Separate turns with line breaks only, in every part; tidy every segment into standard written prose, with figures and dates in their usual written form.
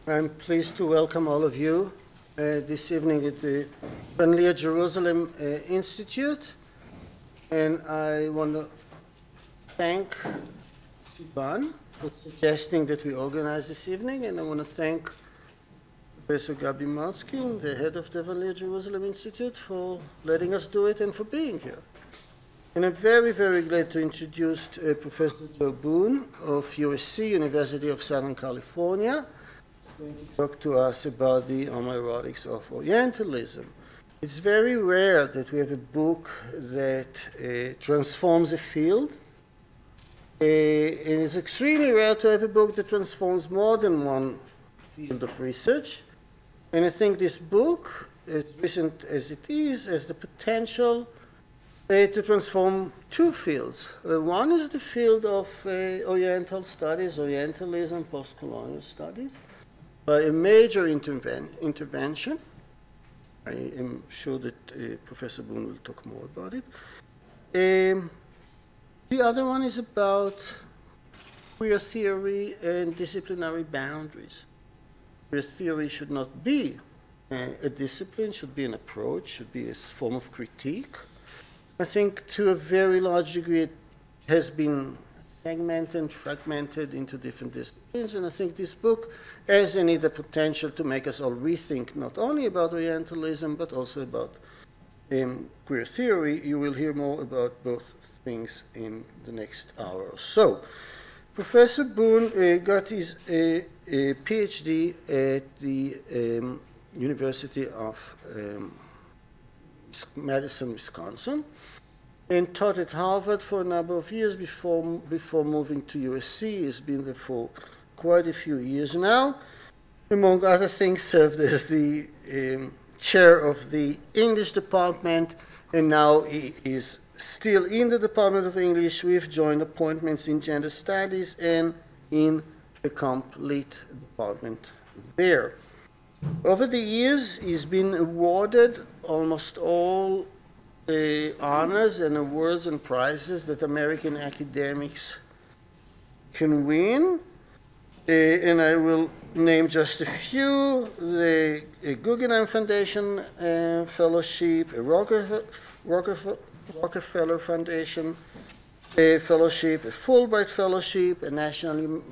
I'm pleased to welcome all of you this evening at the Leer Jerusalem Institute. And I want to thank Sivan for suggesting that we organize this evening. And I want to thank Professor Gabi Motzkin, the head of the Leer Jerusalem Institute, for letting us do it and for being here. And I'm very, very glad to introduce Professor Joe Boone of USC, University of Southern California. He's going to talk to us about the homoerotics of Orientalism. It's very rare that we have a book that transforms a field. And it's extremely rare to have a book that transforms more than one field of research. And I think this book, as recent as it is, has the potential to transform two fields. One is the field of Oriental studies, Orientalism, post-colonial studies, by a major intervention. I am sure that Professor Boone will talk more about it. The other one is about queer theory and disciplinary boundaries. Queer theory should not be a discipline, should be an approach, should be a form of critique. I think to a very large degree it has been segmented, fragmented into different disciplines, and I think this book has in it the potential to make us all rethink not only about Orientalism, but also about queer theory. You will hear more about both things in the next hour or so. Professor Boone got his PhD at the University of Madison, Wisconsin, and taught at Harvard for a number of years before moving to USC. He's been there for quite a few years now. Among other things, served as the chair of the English department, and now he is still in the Department of English with joint appointments in gender studies and in the complete department there. Over the years, he's been awarded almost all honors and awards and prizes that American academics can win. And I will name just a few: the Guggenheim Foundation Fellowship, a Rockefeller Foundation Fellowship, a Fulbright Fellowship, a National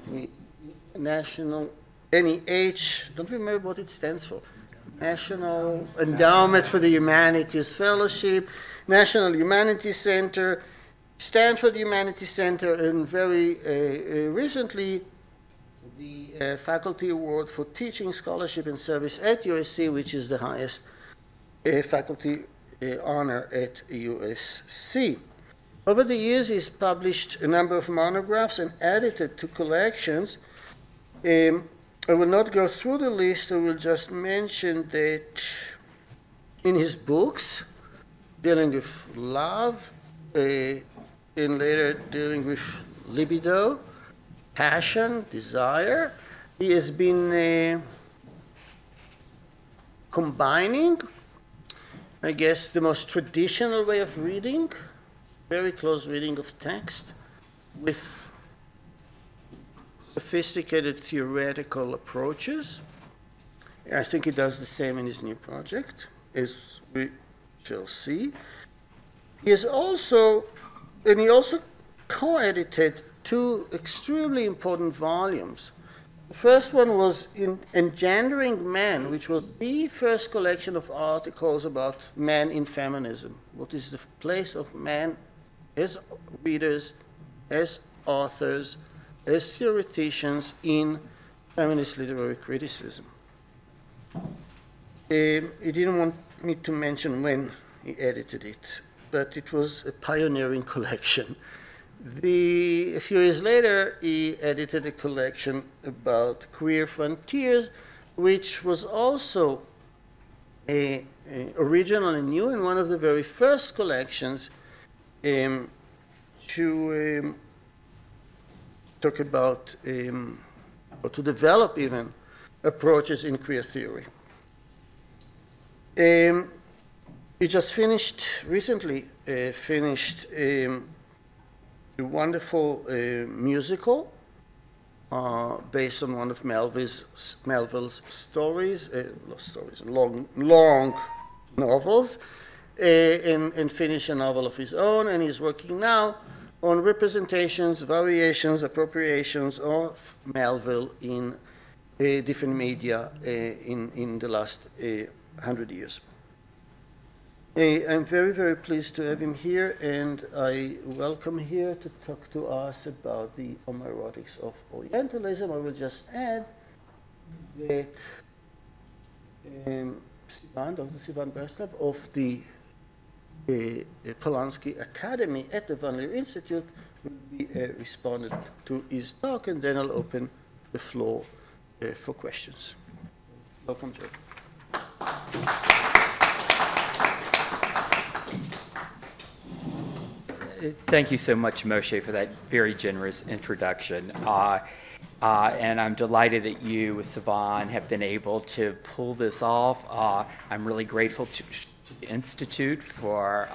NEH, don't remember what it stands for, National Endowment for the Humanities Fellowship, National Humanities Center, Stanford Humanities Center, and very recently the Faculty Award for Teaching, Scholarship, and Service at USC, which is the highest faculty honor at USC. Over the years, he's published a number of monographs and edited two collections. I will not go through the list. I will just mention that in his books, dealing with love, and later dealing with libido, passion, desire, he has been combining, I guess, the most traditional way of reading, very close reading of text, with sophisticated theoretical approaches. I think he does the same in his new project, as we shall see. He also co-edited two extremely important volumes. The first one was in Engendering Man, which was the first collection of articles about man in feminism. What is the place of man as readers, as authors, as theoreticians in feminist literary criticism. He didn't want me to mention when he edited it, but it was a pioneering collection. A few years later, he edited a collection about queer frontiers, which was also original and new, and one of the very first collections to talk about, or to develop even, approaches in queer theory. He just recently finished a wonderful musical based on one of Melville's stories, long novels, and finish a novel of his own. And he's working now on representations, variations, appropriations of Melville in different media in the last 100 years. I'm very, very pleased to have him here, and I welcome him here to talk to us about the homoerotics of Orientalism. I will just add that Sivan, Dr. Sivan Balslev of the Polanski Academy at the Van Leer Institute will be responding to his talk, and then I'll open the floor for questions. Welcome, Jeff.
Thank you so much, Moshe, for that very generous introduction. And I'm delighted that you, with Sivan, have been able to pull this off. I'm really grateful to the Institute for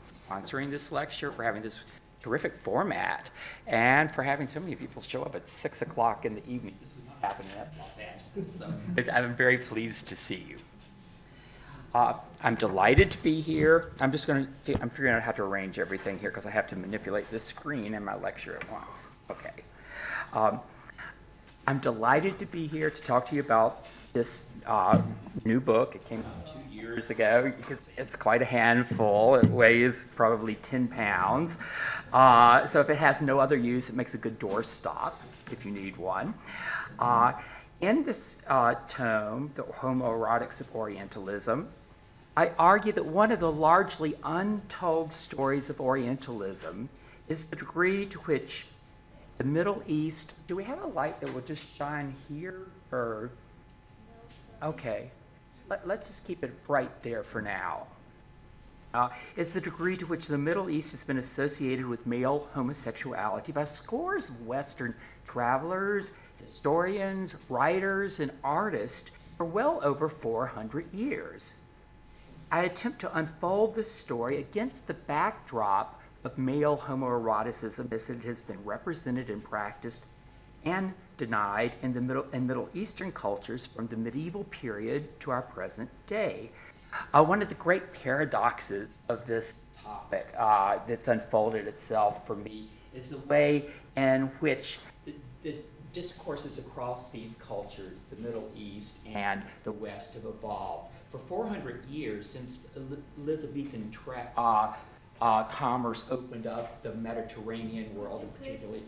sponsoring this lecture, for having this terrific format, and for having so many people show up at 6 o'clock in the evening. This would not happen in Los Angeles, so I'm very pleased to see you. I'm delighted to be here. I'm figuring out how to arrange everything here because I have to manipulate this screen and my lecture at once. Okay. I'm delighted to be here to talk to you about this new book. It came out 2 years ago. It's quite a handful. It weighs probably 10 pounds. So if it has no other use, it makes a good doorstop if you need one. In this tome, The Homoerotics of Orientalism, I argue that one of the largely untold stories of Orientalism is the degree to which the Middle East, do we have a light that will just shine here, or? Okay, let's just keep it right there for now. Is the degree to which the Middle East has been associated with male homosexuality by scores of Western travelers, historians, writers, and artists for well over 400 years. I attempt to unfold this story against the backdrop of male homoeroticism as it has been represented and practiced and denied in Middle Eastern cultures from the medieval period to our present day. One of the great paradoxes of this topic that's unfolded itself for me is the way in which the discourses across these cultures, the Middle East and the West, have evolved. For 400 years, since Elizabethan commerce opened up the Mediterranean world, and particularly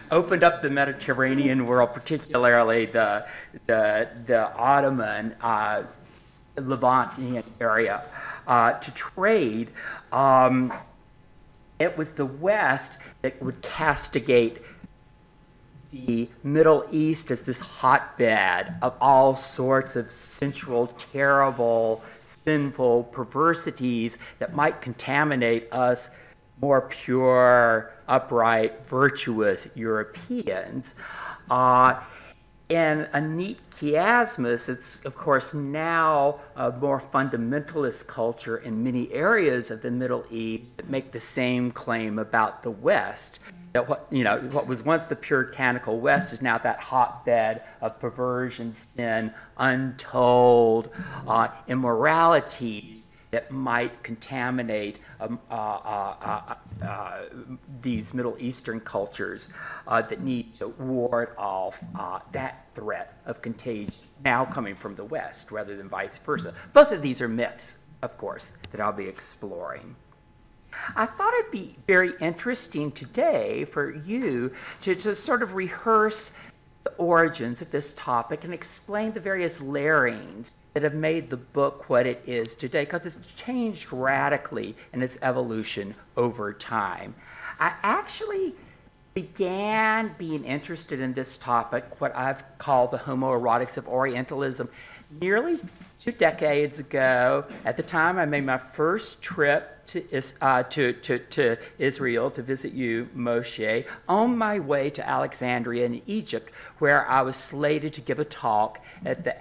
opened up the Mediterranean world, particularly the Ottoman Levantian area, to trade. It was the West that would castigate the Middle East as this hotbed of all sorts of sensual, terrible, sinful perversities that might contaminate us more pure, upright, virtuous Europeans. In a neat chiasmus, it's of course now a more fundamentalist culture in many areas of the Middle East that make the same claim about the West. That what was once the puritanical West is now that hotbed of perversion, sin, untold immoralities that might contaminate these Middle Eastern cultures that need to ward off that threat of contagion now coming from the West rather than vice versa. Both of these are myths, of course, that I'll be exploring. I thought it'd be very interesting today for you to sort of rehearse the origins of this topic and explain the various layerings that have made the book what it is today, because it's changed radically in its evolution over time. I actually began being interested in this topic, what I've called the homoerotics of Orientalism, nearly 2 decades ago. At the time, I made my first trip to Israel to visit you, Moshe, on my way to Alexandria in Egypt, where I was slated to give a talk at the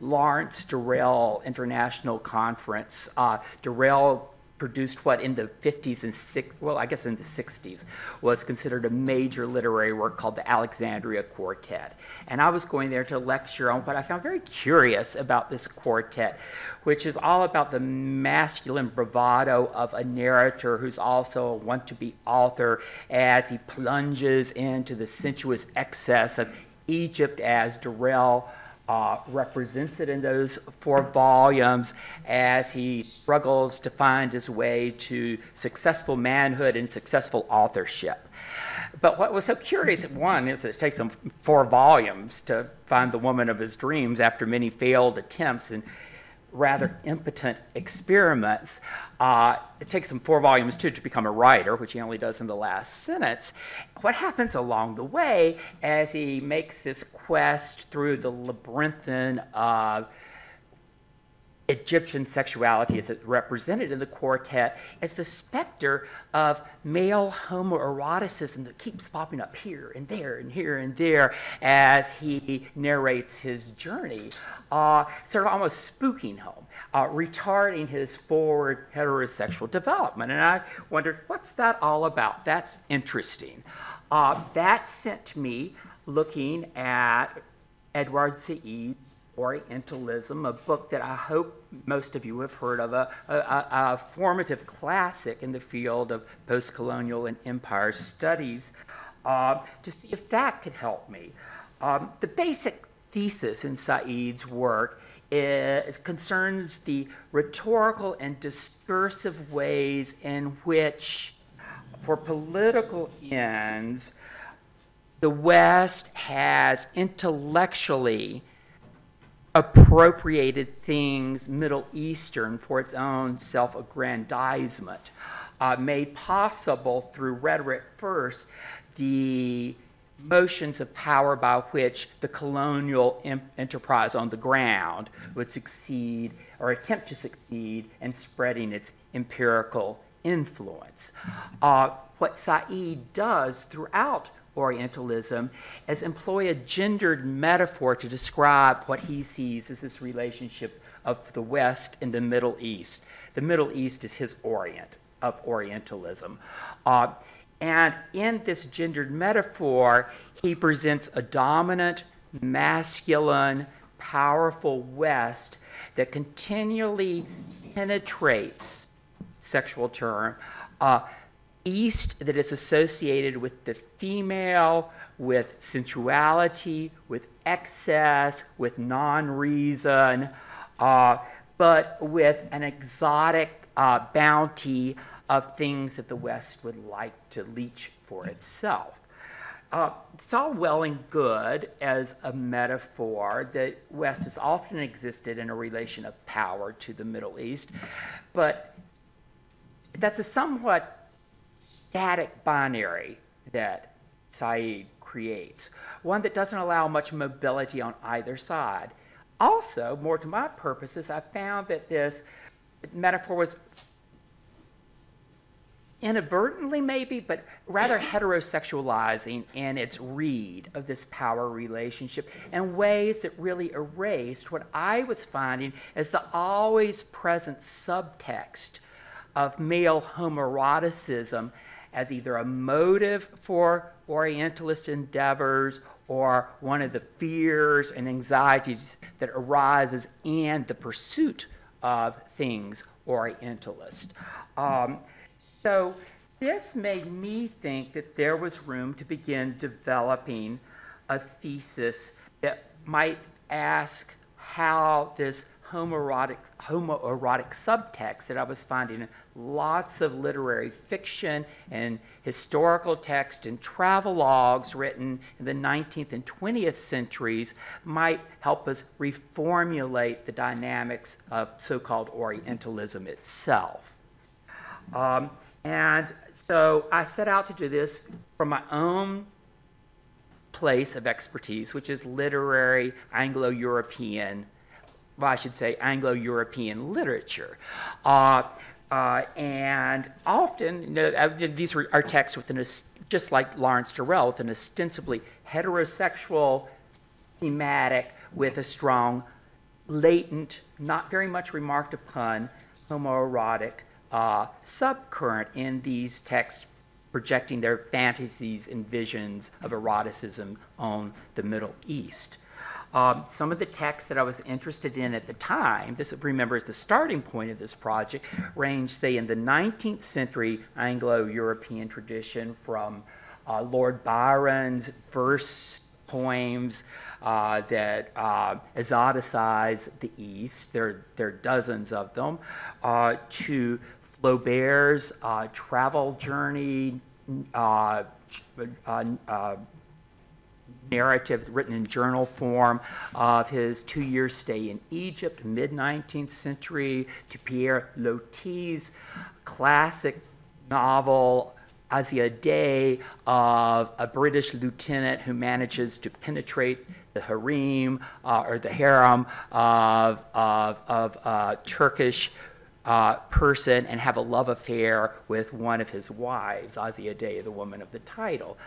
Lawrence Durrell International Conference. Durrell produced what in the 50s and well, I guess in the 60s, was considered a major literary work called the Alexandria Quartet. And I was going there to lecture on what I found very curious about this quartet, which is all about the masculine bravado of a narrator who's also a want-to-be author as he plunges into the sensuous excess of Egypt as Durrell represents it in those 4 volumes as he struggles to find his way to successful manhood and successful authorship. But what was so curious, one, is it takes him 4 volumes to find the woman of his dreams after many failed attempts and rather impotent experiments. It takes him 4 volumes, too, to become a writer, which he only does in the last sentence. What happens along the way as he makes this quest through the labyrinthine of Egyptian sexuality as it's represented in the quartet is the specter of male homoeroticism that keeps popping up here and there and here and there as he narrates his journey, sort of almost spooking home, retarding his forward heterosexual development. And I wondered, what's that all about? That's interesting. That sent me looking at Edward Said's Orientalism, a book that I hope most of you have heard of, a formative classic in the field of post-colonial and empire studies, to see if that could help me. The basic thesis in Said's work concerns the rhetorical and discursive ways in which, for political ends, the West has intellectually appropriated things Middle Eastern for its own self-aggrandizement, made possible through rhetoric first the motions of power by which the colonial enterprise on the ground would succeed or attempt to succeed in spreading its empirical influence. What Said does throughout Orientalism is employ a gendered metaphor to describe what he sees as this relationship of the West and the Middle East. The Middle East is his Orient of Orientalism. And in this gendered metaphor, he presents a dominant, masculine, powerful West that continually penetrates, sexual term, East that is associated with the female, with sensuality, with excess, with non-reason, but with an exotic bounty of things that the West would like to leech for itself. It's all well and good as a metaphor. The West has often existed in a relation of power to the Middle East, but that's a somewhat static binary that Said creates, one that doesn't allow much mobility on either side. Also, more to my purposes, I found that this metaphor was inadvertently maybe, but rather heterosexualizing in its read of this power relationship in ways that really erased what I was finding as the always present subtext of male homoeroticism as either a motive for Orientalist endeavors or one of the fears and anxieties that arises in the pursuit of things Orientalist. So this made me think that there was room to begin developing a thesis that might ask how this homoerotic subtext that I was finding in lots of literary fiction and historical text and travelogues written in the 19th and 20th centuries might help us reformulate the dynamics of so-called Orientalism itself. And so I set out to do this from my own place of expertise, which is literary Anglo-European, well, I should say Anglo-European literature. And often, you know, these are texts with just like Lawrence Durrell, with an ostensibly heterosexual thematic with a strong, latent, not very much remarked upon homoerotic subcurrent in these texts projecting their fantasies and visions of eroticism on the Middle East. Some of the texts that I was interested in at the time, this remember is the starting point of this project, range, say, in the 19th century Anglo-European tradition from Lord Byron's verse poems that exoticize the East, there are dozens of them, to Flaubert's travel journey narrative written in journal form of his 2-year stay in Egypt, mid-19th century, to Pierre Loti's classic novel Asiaday of a British lieutenant who manages to penetrate the harem or the harem of a Turkish person and have a love affair with one of his wives, Asiaday, the woman of the title.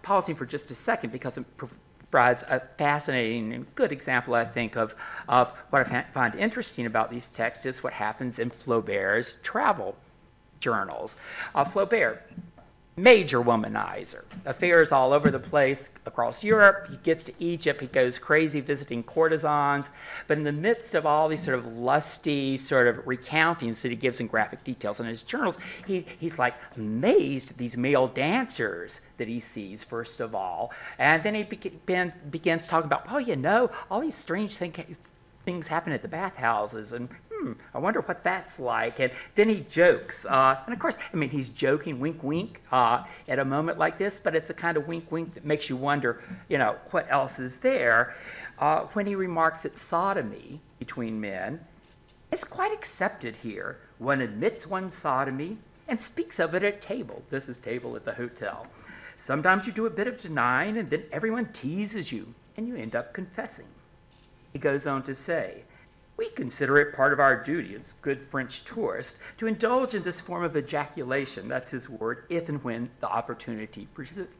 Pausing for just a second because it provides a fascinating and good example, I think, of what I find interesting about these texts is what happens in Flaubert's travel journals. Flaubert, major womanizer, affairs all over the place across Europe. He gets to Egypt, he goes crazy visiting courtesans, but in the midst of all these sort of lusty sort of recountings that he gives in graphic details in his journals, he's like amazed at these male dancers that he sees, first of all, and then he begins talking about, oh, you know, all these strange things happen at the bathhouses, and I wonder what that's like. And then he jokes. And of course, I mean, he's joking, wink, wink, at a moment like this, but it's a kind of wink, wink that makes you wonder, you know, what else is there. When he remarks that sodomy between men is quite accepted here. One admits one's sodomy and speaks of it at table. This is table at the hotel. Sometimes you do a bit of denying, and then everyone teases you, and you end up confessing. He goes on to say, we consider it part of our duty as good French tourists to indulge in this form of ejaculation, that's his word, if and when the opportunity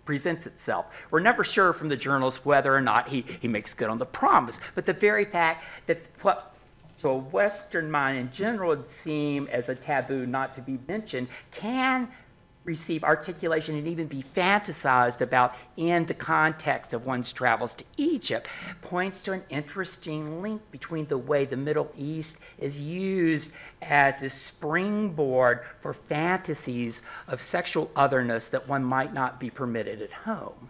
presents itself. We're never sure from the journals whether or not he makes good on the promise, but the very fact that what to a Western mind in general would seem as a taboo not to be mentioned can receive articulation and even be fantasized about in the context of one's travels to Egypt points to an interesting link between the way the Middle East is used as a springboard for fantasies of sexual otherness that one might not be permitted at home.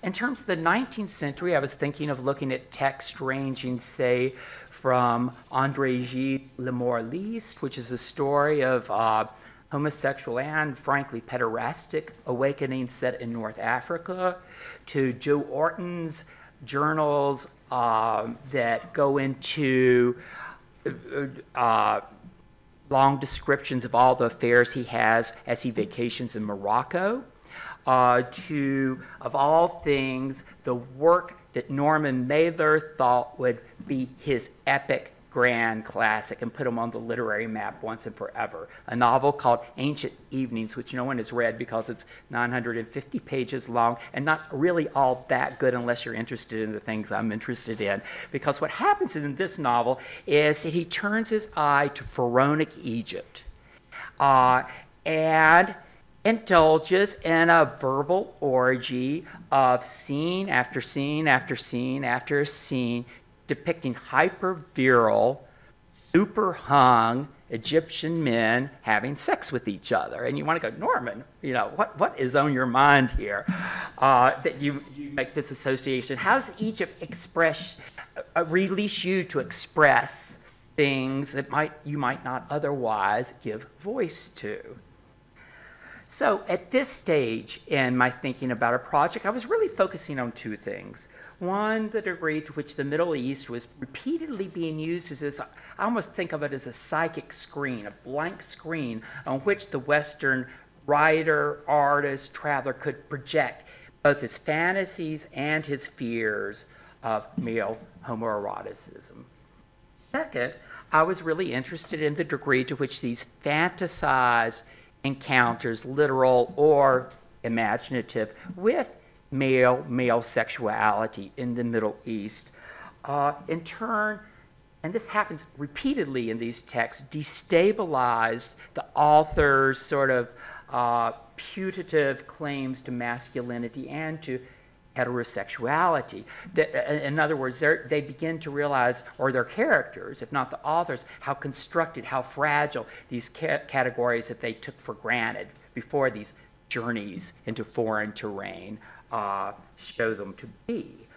In terms of the 19th century, I was thinking of looking at texts ranging, say, from André Gide's Le Moraliste, which is a story of homosexual and, frankly, pederastic awakening set in North Africa, to Joe Orton's journals that go into long descriptions of all the affairs he has as he vacations in Morocco, to, of all things, the work that Norman Mailer thought would be his epic grand classic and put him on the literary map once and forever. A novel called Ancient Evenings, which no one has read because it's 950 pages long and not really all that good unless you're interested in the things I'm interested in. Because what happens in this novel is that he turns his eye to Pharaonic Egypt and indulges in a verbal orgy of scene after scene after scene after scene depicting hyper-virile, super-hung Egyptian men having sex with each other. And you want to go, Norman, you know, what is on your mind here that you make this association? How does Egypt release you to express things that you might not otherwise give voice to? So at this stage in my thinking about a project, I was really focusing on two things. One, the degree to which the Middle East was repeatedly being used as this, I almost think of it as a psychic screen, a blank screen on which the Western writer, artist, traveler could project both his fantasies and his fears of male homoeroticism. Second, I was really interested in the degree to which these fantasized encounters, literal or imaginative, with male sexuality in the Middle East, in turn and this happens repeatedly in these texts, destabilized the author's sort of putative claims to masculinity and to heterosexuality. In other words, they begin to realize, or their characters, if not the authors, how constructed, how fragile these categories that they took for granted before these journeys into foreign terrain show them to be.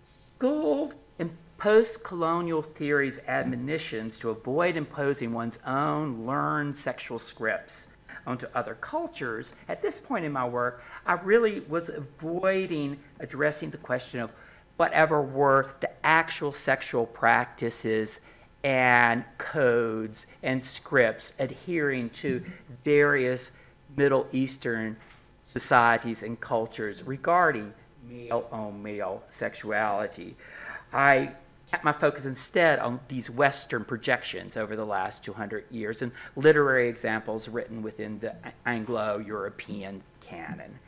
Schooled in post-colonial theory's admonitions to avoid imposing one's own learned sexual scripts onto other cultures, at this point in my work, I really was avoiding addressing the question of whatever were the actual sexual practices and codes and scripts adhering to various Middle Eastern societies and cultures regarding male-on-male sexuality. I kept my focus instead on these Western projections over the last 200 years and literary examples written within the Anglo-European canon.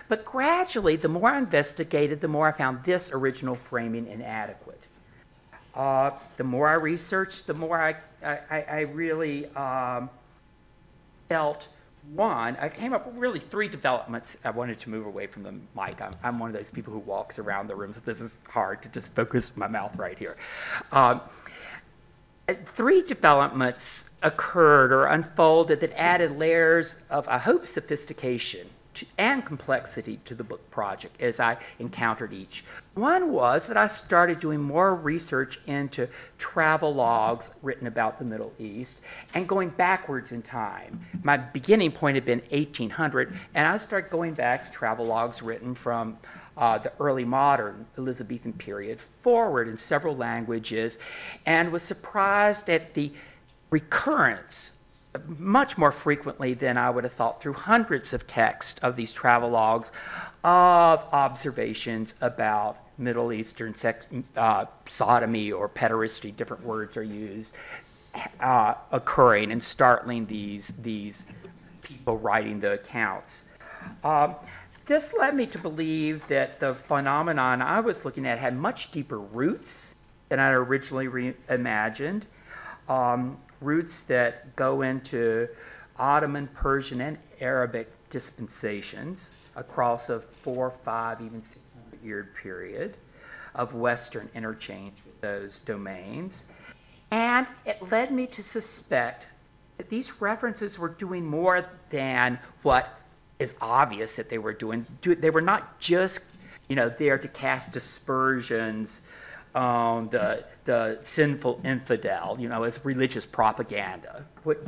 But gradually, the more I investigated, the more I found this original framing inadequate. The more I researched, the more I really felt I came up with really 3 developments. I wanted to move away from the mic. I'm one of those people who walks around the room, so this is hard to just focus my mouth right here. 3 developments occurred or unfolded that added layers of, I hope, sophistication and complexity to the book project as I encountered each. One was that I started doing more research into travel logs written about the Middle East and going backwards in time. My beginning point had been 1800, and I started going back to travel logs written from the early modern Elizabethan period forward in several languages, and was surprised at the recurrence much more frequently than I would have thought through hundreds of texts of these travelogues of observations about Middle Eastern sodomy or pederasty, different words are used, occurring and startling these people writing the accounts. This led me to believe that the phenomenon I was looking at had much deeper roots than I originally imagined. Roots that go into Ottoman, Persian, and Arabic dispensations across a 400, 500, even 600-year period of Western interchange with those domains. And it led me to suspect that these references were doing more than what is obvious that they were doing. They were not just, there to cast aspersions on the sinful infidel, as religious propaganda.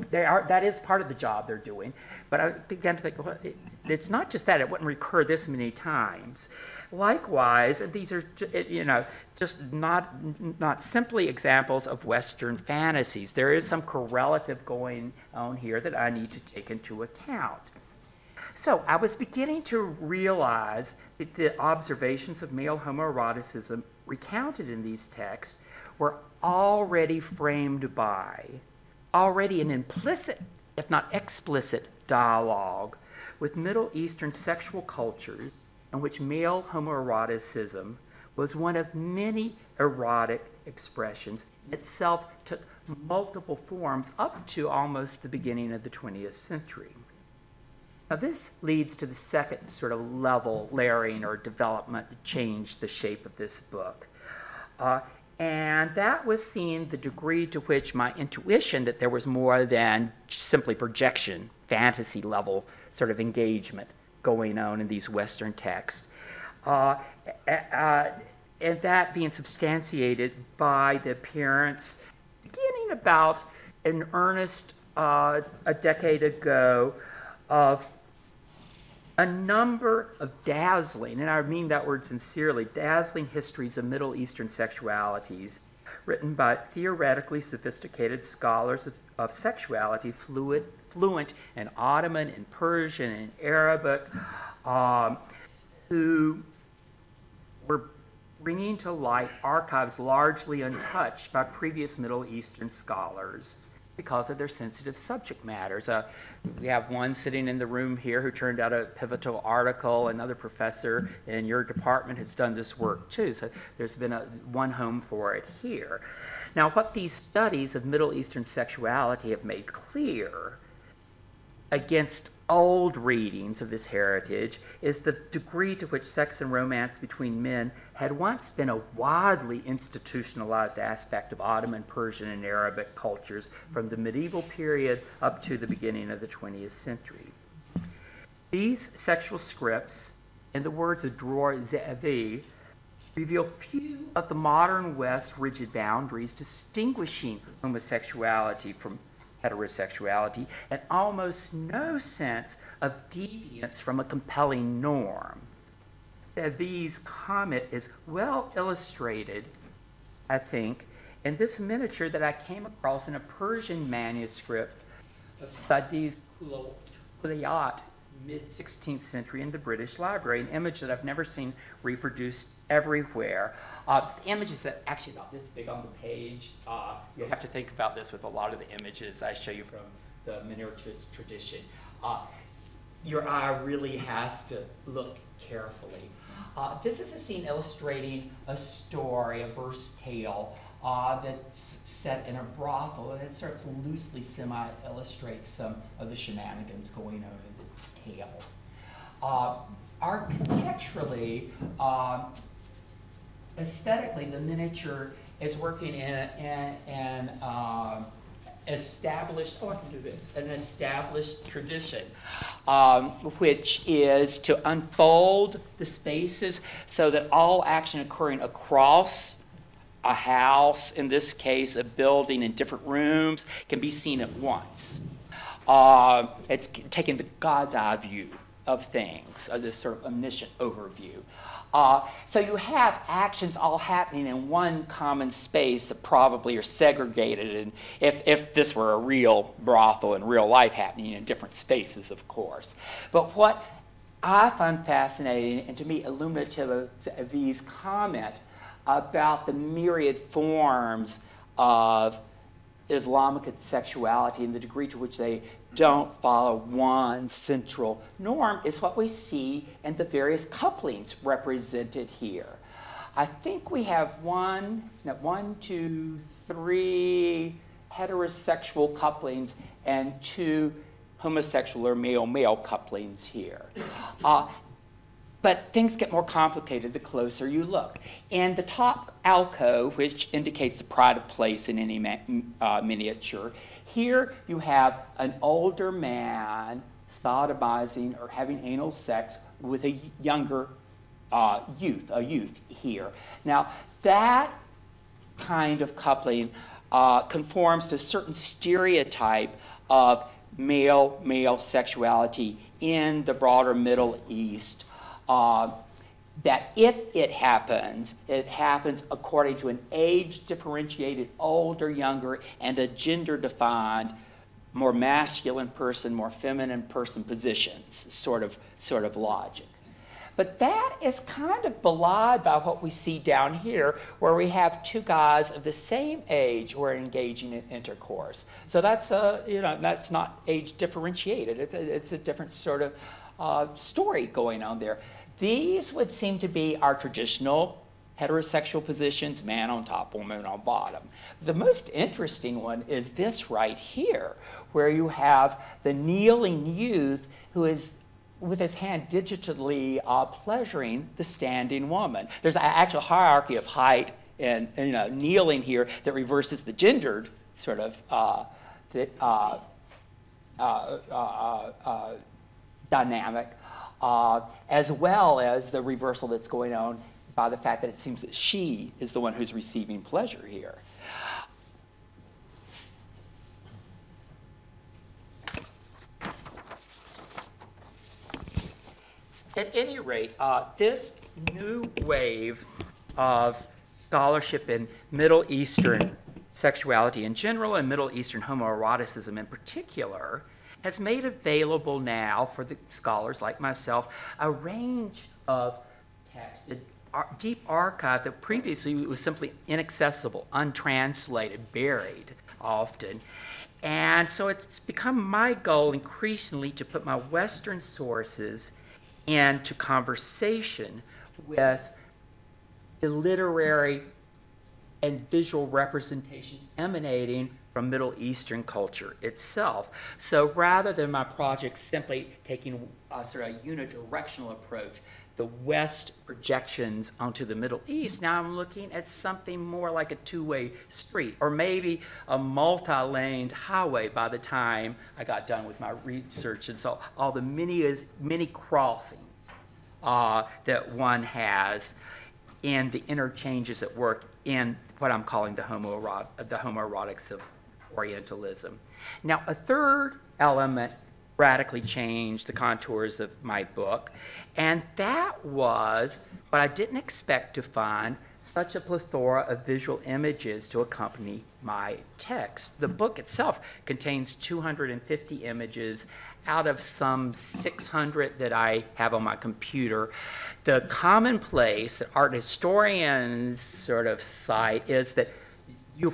That is part of the job they're doing. But I began to think, well, it's not just that. It wouldn't recur this many times. Likewise, these are, just not simply examples of Western fantasies. There is some correlative going on here that I need to take into account. So I was beginning to realize that the observations of male homoeroticism recounted in these texts were already framed by, already an implicit, if not explicit, dialogue with Middle Eastern sexual cultures in which male homoeroticism was one of many erotic expressions, itself took multiple forms up to almost the beginning of the 20th century. Now this leads to the second sort of level layering or development to change the shape of this book. And that was seeing the degree to which my intuition that there was more than simply projection, fantasy level sort of engagement going on in these Western texts. And that being substantiated by the appearance, beginning about in earnest a decade ago, of a number of dazzling, and I mean that word sincerely, dazzling histories of Middle Eastern sexualities written by theoretically sophisticated scholars of sexuality, fluent in Ottoman and Persian and Arabic, who were bringing to light archives largely untouched by previous Middle Eastern scholars, because of their sensitive subject matters. We have one sitting in the room here who turned out a pivotal article. Another professor in your department has done this work too, so there's been one home for it here. Now, what these studies of Middle Eastern sexuality have made clear against old readings of this heritage is the degree to which sex and romance between men had once been a widely institutionalized aspect of Ottoman, Persian, and Arabic cultures from the medieval period up to the beginning of the 20th century. These sexual scripts, in the words of Dror Ze'evi, reveal few of the modern West's rigid boundaries distinguishing homosexuality from heterosexuality, and almost no sense of deviance from a compelling norm. Ze'evi's comment is well illustrated, I think, in this miniature that I came across in a Persian manuscript of Sadi's Kuliyat, mid-16th century, in the British Library, an image that I've never seen reproduced everywhere. The image is actually about this big on the page. You have to think about this with a lot of the images I show you from the miniaturist tradition. Your eye really has to look carefully. This is a scene illustrating a story, a verse tale, that's set in a brothel, and it sort of loosely semi-illustrates some of the shenanigans going on in the tale. Architecturally, aesthetically, the miniature is working in an established, oh, I can do this, an established tradition, which is to unfold the spaces so that all action occurring across a house, in this case a building in different rooms, can be seen at once. It's taking the God's eye view of things, this sort of omniscient overview. So you have actions all happening in one common space that probably are segregated, and if this were a real brothel in real life, happening in different spaces, of course. But what I find fascinating, and to me illuminative of Ze'evi's comment about the myriad forms of Islamic sexuality and the degree to which they don't follow one central norm, is what we see in the various couplings represented here. I think we have one, 2, 3 heterosexual couplings and 2 homosexual or male-male couplings here. But things get more complicated the closer you look. In the top alcove, which indicates the pride of place in any miniature, here you have an older man sodomizing or having anal sex with a younger youth here. Now, that kind of coupling conforms to a certain stereotype of male-male sexuality in the broader Middle East. That if it happens according to an age-differentiated older, younger, and a gender-defined, more masculine person, more feminine person positions, sort of logic. But that is kind of belied by what we see down here, where we have 2 guys of the same age who are engaging in intercourse. So that's that's not age differentiated. It's a different sort of story going on there. These would seem to be our traditional heterosexual positions, man on top, woman on bottom. The most interesting one is this right here, where you have the kneeling youth who is with his hand digitally pleasuring the standing woman. There's an actual hierarchy of height and kneeling here that reverses the gendered sort of dynamic. As well as the reversal that's going on by the fact that it seems that she is the one who's receiving pleasure here. At any rate, this new wave of scholarship in Middle Eastern sexuality in general and Middle Eastern homoeroticism in particular has made available now for the scholars like myself a range of text, a deep archive that previously was simply inaccessible, untranslated, buried often. And so it's become my goal increasingly to put my Western sources into conversation with the literary and visual representations emanating from Middle Eastern culture itself. So rather than my project simply taking a sort of unidirectional approach, the West projections onto the Middle East, now I'm looking at something more like a two-way street, or maybe a multi-laned highway by the time I got done with my research. And so all the many crossings that one has and the interchanges that work in what I'm calling the homoerotics of Orientalism. Now, a third element radically changed the contours of my book, and that was what I didn't expect to find, such a plethora of visual images to accompany my text. The book itself contains 250 images out of some 600 that I have on my computer. The commonplace that art historians sort of cite is that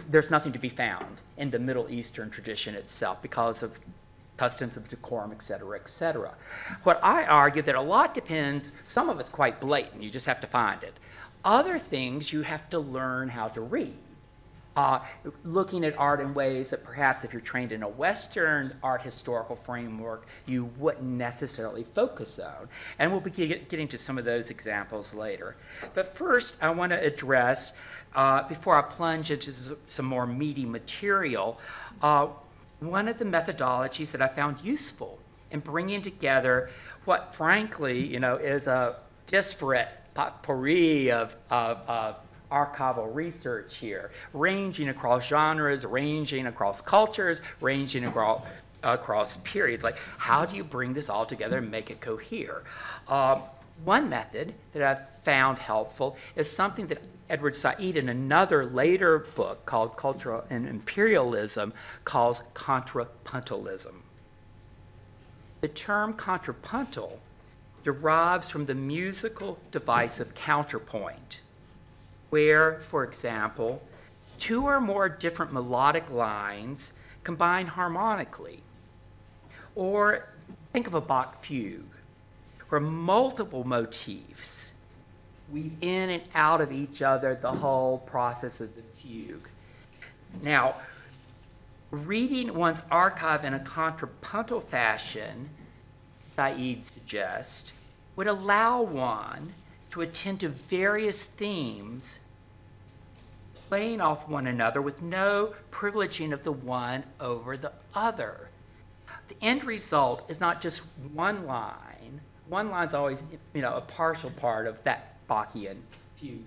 there's nothing to be found in the Middle Eastern tradition itself because of customs of decorum, et cetera, et cetera. What I argue that a lot depends, some of it's quite blatant, you just have to find it. Other things you have to learn how to read. Looking at art in ways that perhaps if you're trained in a Western art historical framework, you wouldn't necessarily focus on. And we'll be getting to some of those examples later. But first, I want to address, before I plunge into some more meaty material, one of the methodologies that I found useful in bringing together what, frankly, is a disparate potpourri of archival research here, ranging across genres, ranging across cultures, ranging across periods. Like, how do you bring this all together and make it cohere? One method that I've found helpful is something that Edward Said, in another later book called Culture and Imperialism, calls contrapuntalism. The term contrapuntal derives from the musical device of counterpoint, where, for example, two or more different melodic lines combine harmonically. Or think of a Bach fugue, where multiple motifs weave in and out of each other the whole process of the fugue. Now, reading one's archive in a contrapuntal fashion, Said suggests, would allow one to attend to various themes playing off one another with no privileging of the one over the other. The end result is not just one line. One line's always, a partial part of that Bachian fugue.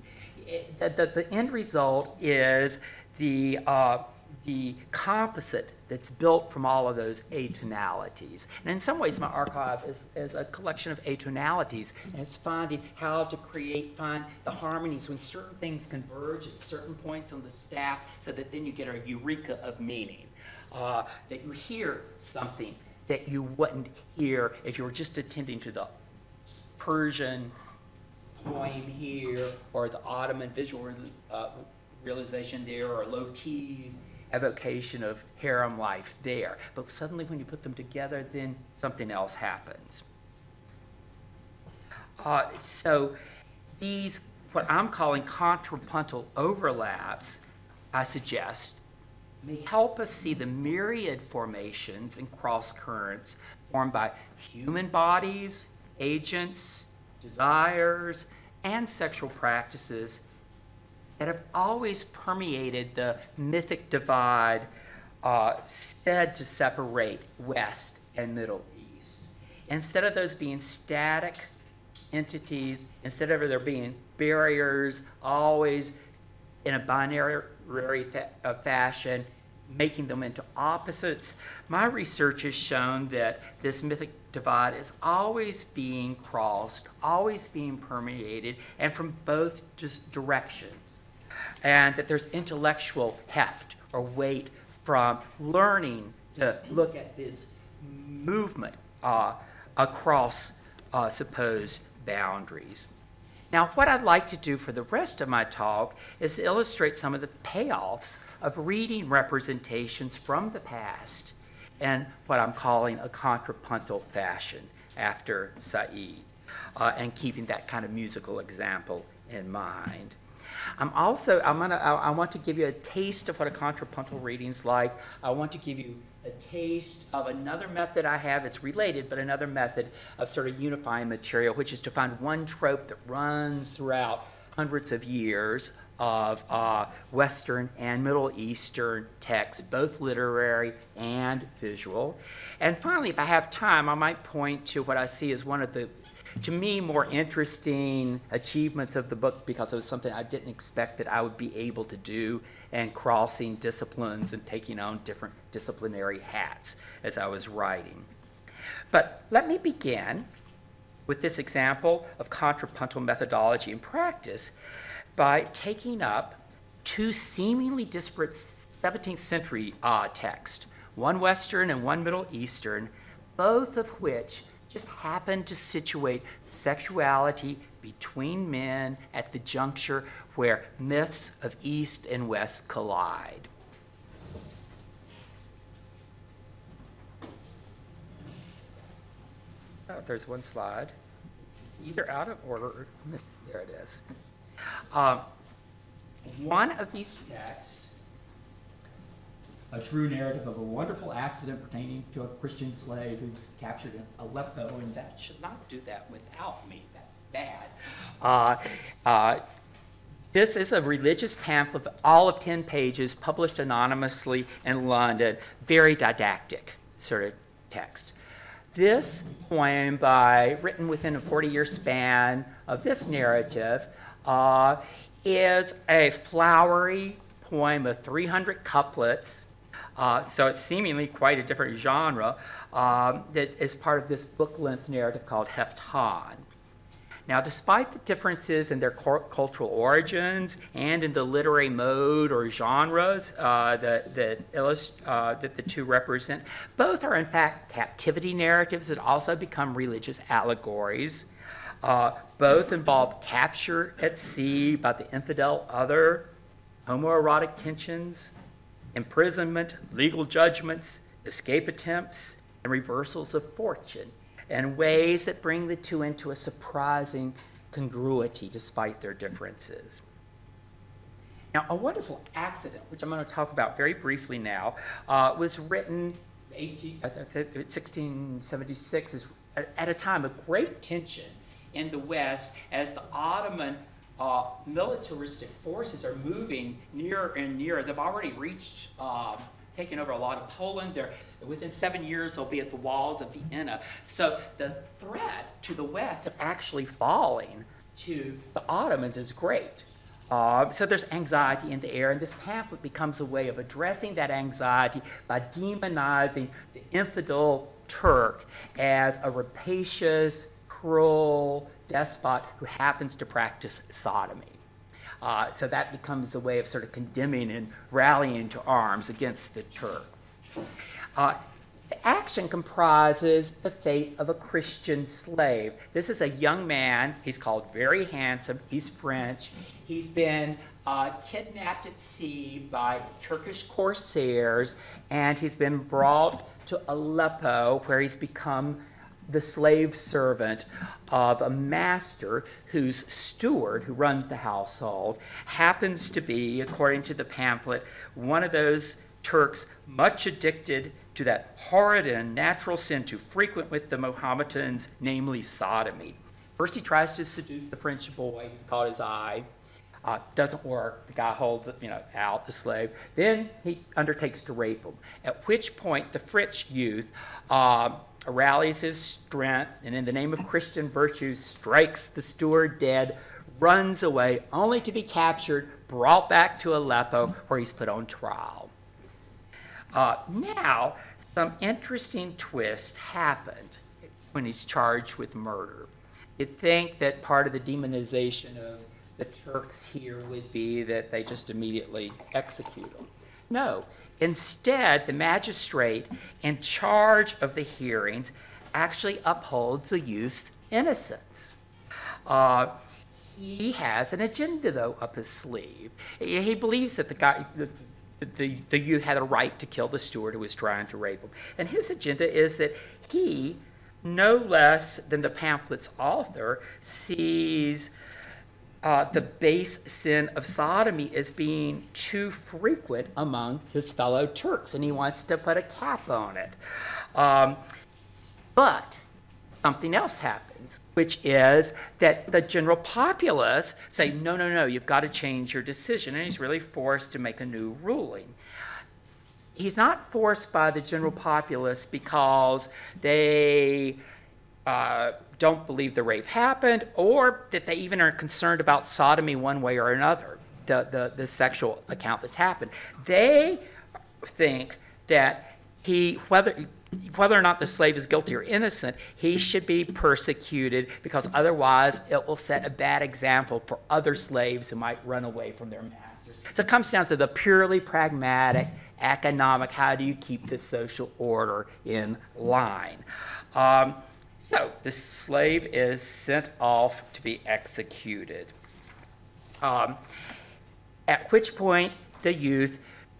The end result is the composite that's built from all of those atonalities. And in some ways, my archive is a collection of atonalities, and it's finding how to find the harmonies when certain things converge at certain points on the staff, so that then you get a eureka of meaning, that you hear something that you wouldn't hear if you were just attending to the Persian poem here, or the Ottoman visual realization there, or Loti's evocation of harem life there. But suddenly when you put them together, then something else happens. So these, what I'm calling contrapuntal overlaps, I suggest, may help us see the myriad formations and cross currents formed by human bodies, agents, desires, and sexual practices that have always permeated the mythic divide said to separate West and Middle East. Instead of those being static entities, instead of there being barriers always in a binary fashion, making them into opposites, my research has shown that this mythic divide is always being crossed, always being permeated, and from both directions. And that there's intellectual heft or weight from learning to look at this movement across supposed boundaries. Now, what I'd like to do for the rest of my talk is illustrate some of the payoffs of reading representations from the past in what I'm calling a contrapuntal fashion after Said, and keeping that kind of musical example in mind. I want to give you a taste of what a contrapuntal reading's like. I want to give you a taste of another method I have. It's related, but another method of sort of unifying material, which is to find one trope that runs throughout hundreds of years of Western and Middle Eastern texts, both literary and visual. And finally, if I have time, I might point to what I see as one of the, to me, more interesting achievements of the book, because it was something I didn't expect that I would be able to do, and crossing disciplines and taking on different disciplinary hats as I was writing. But let me begin with this example of contrapuntal methodology in practice by taking up two seemingly disparate 17th century texts, one Western and one Middle Eastern, both of which just happen to situate sexuality between men at the juncture where myths of East and West collide. Oh, there's one slide. It's either out of order or missing. There it is. One of these texts, a true narrative of a wonderful accident pertaining to a Christian slave who's captured in Aleppo, and that should not do that without me. That's bad. This is a religious pamphlet, all of 10 pages, published anonymously in London, very didactic sort of text. This poem, written within a 40-year span of this narrative, is a flowery poem of 300 couplets. So it's seemingly quite a different genre that is part of this book-length narrative called Heftan. Now, despite the differences in their cultural origins and in the literary mode or genres that the two represent, both are in fact captivity narratives that also become religious allegories. Both involve capture at sea by the infidel other, homoerotic tensions, imprisonment, legal judgments, escape attempts, and reversals of fortune, in ways that bring the two into a surprising congruity despite their differences. Now, A Wonderful Accident, which I'm going to talk about very briefly now, was written 1676, is at a time of great tension in the West as the Ottoman militaristic forces are moving nearer and nearer. They've already reached, taken over a lot of Poland. Within 7 years, they'll be at the walls of Vienna. So the threat to the West of actually falling to the Ottomans is great. So there's anxiety in the air, and this pamphlet becomes a way of addressing that anxiety by demonizing the infidel Turk as a rapacious, cruel despot who happens to practice sodomy. So that becomes a way of sort of condemning and rallying to arms against the Turk. The action comprises the fate of a Christian slave. This is a young man. He's called very handsome. He's French. He's been kidnapped at sea by Turkish corsairs, and he's been brought to Aleppo, where he's become the slave servant of a master whose steward, who runs the household, happens to be, according to the pamphlet, one of those Turks much addicted to that horrid and natural sin too frequent with the Mohammedans, namely sodomy. First he tries to seduce the French boy who's caught his eye. Doesn't work. The guy holds out the slave. Then he undertakes to rape him, at which point the French youth rallies his strength, and in the name of Christian virtue strikes the steward dead, runs away, only to be captured, brought back to Aleppo, where he's put on trial. Now, some interesting twist happened when he's charged with murder. You'd think that part of the demonization of the Turks here would be that they just immediately execute him. No, instead, the magistrate in charge of the hearings actually upholds the youth's innocence. He has an agenda, though, up his sleeve. He believes that the youth had a right to kill the steward who was trying to rape him. And his agenda is that he, no less than the pamphlet's author, sees the base sin of sodomy as being too frequent among his fellow Turks, and he wants to put a cap on it. But something else happens, which is that the general populace say, no, no, no, you've got to change your decision, and he's really forced to make a new ruling. He's not forced by the general populace because they don't believe the rape happened, or that they even are concerned about sodomy one way or another, the sexual account that's happened. They think that whether or not the slave is guilty or innocent, he should be persecuted because otherwise it will set a bad example for other slaves who might run away from their masters. So it comes down to the purely pragmatic, economic, how do you keep the social order in line? So the slave is sent off to be executed, at which point the youth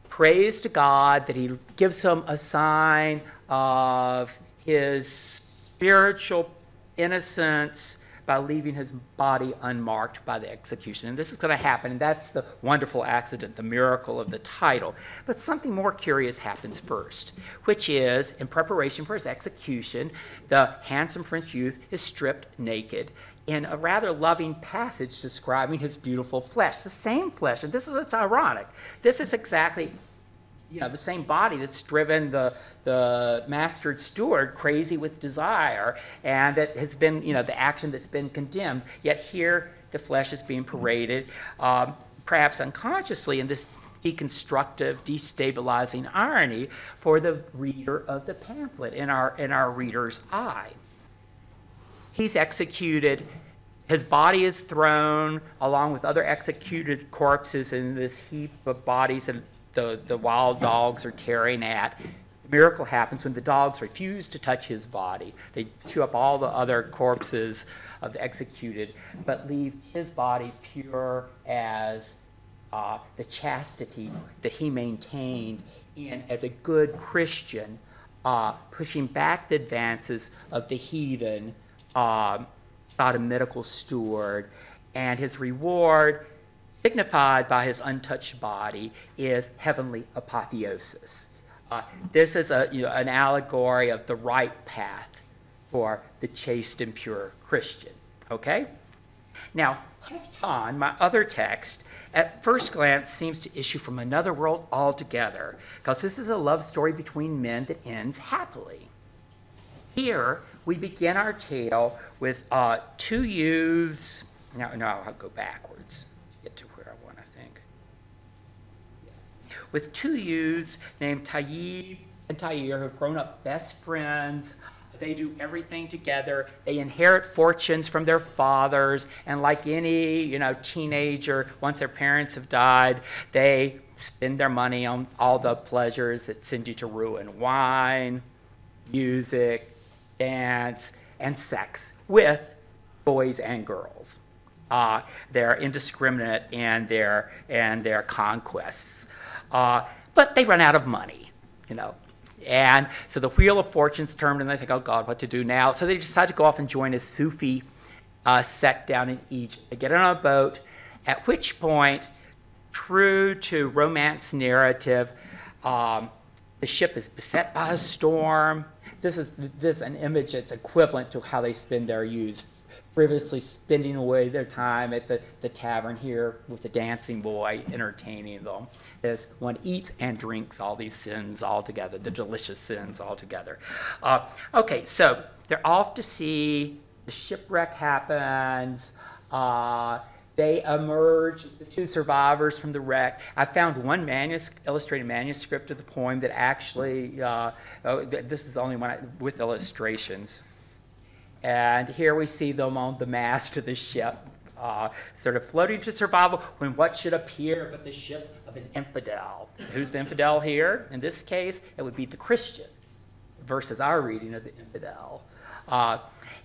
prays to God that he gives him a sign of his spiritual innocence by leaving his body unmarked by the execution. And this is going to happen, and that's the wonderful accident, the miracle of the title. But something more curious happens first, which is, in preparation for his execution, the handsome French youth is stripped naked in a rather loving passage describing his beautiful flesh, the same flesh. And this is what's ironic. This is exactly the same body that's driven the mastered steward crazy with desire, and that has been, the action that's been condemned. Yet here, the flesh is being paraded, perhaps unconsciously, in this deconstructive, destabilizing irony for the reader of the pamphlet, in our reader's eye. He's executed. His body is thrown along with other executed corpses in this heap of bodies that the wild dogs are tearing at. The miracle happens when the dogs refuse to touch his body. They chew up all the other corpses of the executed, but leave his body pure as the chastity that he maintained as a good Christian, pushing back the advances of the heathen sodomitical steward, and his reward, signified by his untouched body, is heavenly apotheosis. This is an allegory of the right path for the chaste and pure Christian. Okay? Now, Heftan, my other text, at first glance seems to issue from another world altogether, because this is a love story between men that ends happily. Here, we begin our tale with two youths. No, I'll go backwards to get to where I want to think. Yeah. With two youths named Tayyib and Tahir, who have grown up best friends. They do everything together. They inherit fortunes from their fathers, and like any teenager, once their parents have died, they spend their money on all the pleasures that send you to ruin: wine, music, dance, and sex with boys and girls. They're indiscriminate in their conquests, but they run out of money, And so the wheel of fortune's turned, and they think, oh God, what to do now? So they decide to go off and join a Sufi sect down in Egypt. They get on a boat, at which point, true to romance narrative, the ship is beset by a storm. This is an image that's equivalent to how they spend their youth, frivolously spending away their time at the tavern here with the dancing boy entertaining them, as one eats and drinks all these sins all together, the delicious sins all together. Okay, so they're off to sea. The shipwreck happens. They emerge as the two survivors from the wreck. I found one illustrated manuscript of the poem that actually, this is the only one with illustrations. And here we see them on the mast of the ship, sort of floating to survival when what should appear but the ship of an infidel. Who's the infidel here? In this case, it would be the Christians versus our reading of the infidel.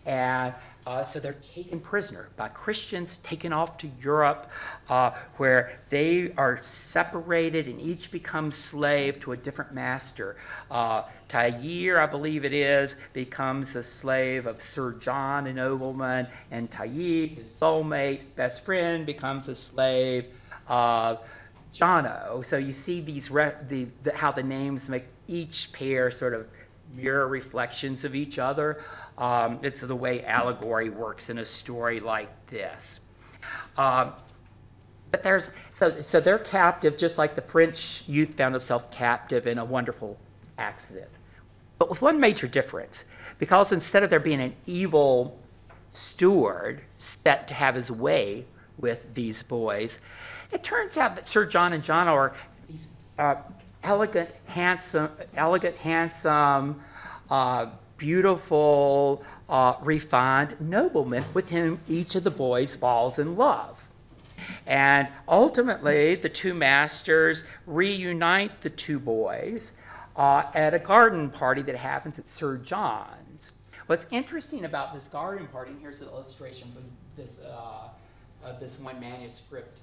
And So they're taken prisoner by Christians, taken off to Europe, where they are separated and each becomes slave to a different master. Tahir, I believe it is, becomes a slave of Sir John, a nobleman, and Tayyib, his soulmate, best friend, becomes a slave of Jono. So you see these how the names make each pair sort of mirror reflections of each other. It's the way allegory works in a story like this. But so they're captive, just like the French youth found himself captive in a wonderful accident. But with one major difference, because instead of there being an evil steward set to have his way with these boys, it turns out that Sir John and Jono are these elegant, handsome, beautiful, refined noblemen with whom each of the boys falls in love. And ultimately, the two masters reunite the two boys at a garden party that happens at Sir John's. What's interesting about this garden party, and here's an illustration from this one manuscript.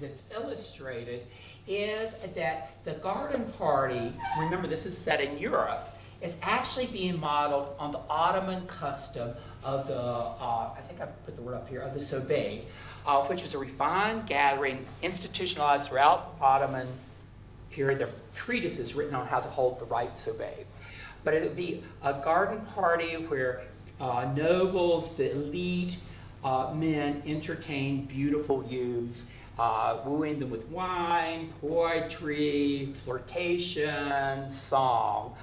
That's illustrated, is that the garden party, remember this is set in Europe, is actually being modeled on the Ottoman custom of the, I think I put the word up here, of the sorbet, which was a refined gathering institutionalized throughout Ottoman period. There are treatises written on how to hold the right sorbet. But it would be a garden party where nobles, the elite men entertain beautiful youths, wooing them with wine, poetry, flirtation, song.